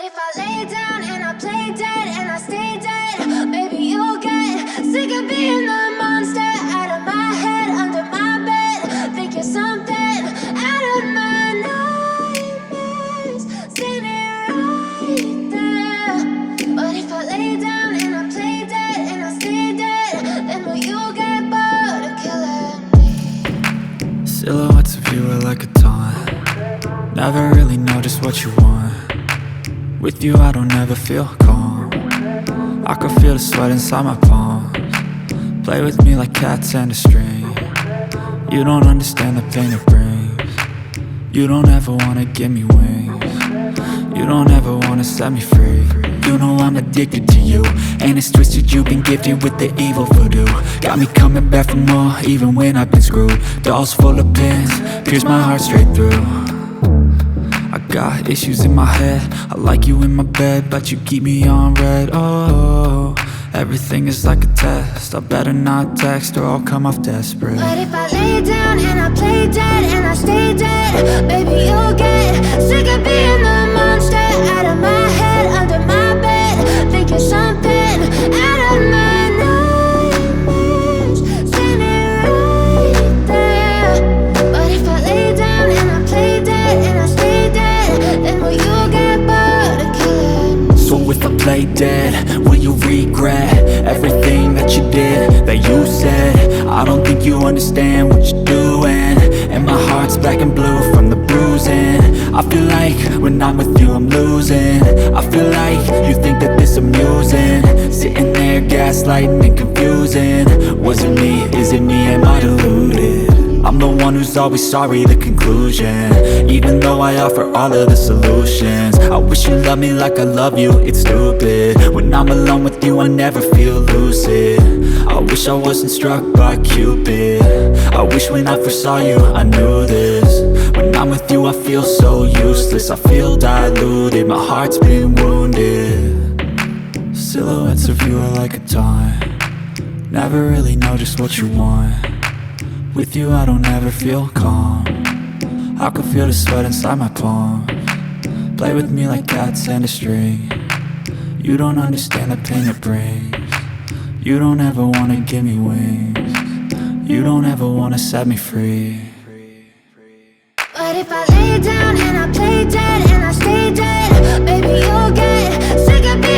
if I lay down and I play dead and I stay dead, maybe you'll get sick of being the monster out of my head, under my bed. Think you're something out of my nightmares, standing right there. But if I lay down and I play dead and I stay dead, then will you get bored of killing me? Silhouettes of you are like a taunt. Never really know just what you want. With you I don't ever feel calm. I can feel the sweat inside my palms. Play with me like cats and a string. You don't understand the pain it brings. You don't ever wanna give me wings. You don't ever wanna set me free. You know I'm addicted to you, and it's twisted, you've been gifted with the evil voodoo. Got me coming back for more, even when I've been screwed. Dolls full of pins, pierce my heart straight through. I got issues in my head, I like you in my bed, but you keep me on red. Oh, everything is like a test, I better not text or I'll come off desperate. But if I lay down and I play dead and I stay dead, baby you'll get sick of being the monster out of my head, under my bed. Think you're something out of my nightmares, standing right there. But if I lay down and I play dead and I stay dead, then will you get bored of killing me? So if I play dead, will you regret everything that you did, that you said? I don't think you understand what you're doing, and my heart's black and blue from the bruising. I feel like when I'm with you I'm losing. I feel like you think that this amusing, sitting there gaslighting and confusing. Was it me? Is it me? Am I deluded? I'm the one who's always sorry, the conclusion, even though I offer all of the solutions. I wish you loved me like I love you, it's stupid. When I'm alone with you I never feel lucid. I wish I wasn't struck by Cupid. I wish when I first saw you I knew this. When I'm with you I feel so useless, I feel diluted, my heart's been wounded. Silhouettes of you are like a taunt. Never really know just what you want. With you I don't ever feel calm. I can feel the sweat inside my palms. Play with me like cats and a string. You don't understand the pain it brings. You don't ever wanna give me wings. You don't ever wanna set me free. But if I lay down and I play dead and I stay dead, baby you'll get sick of being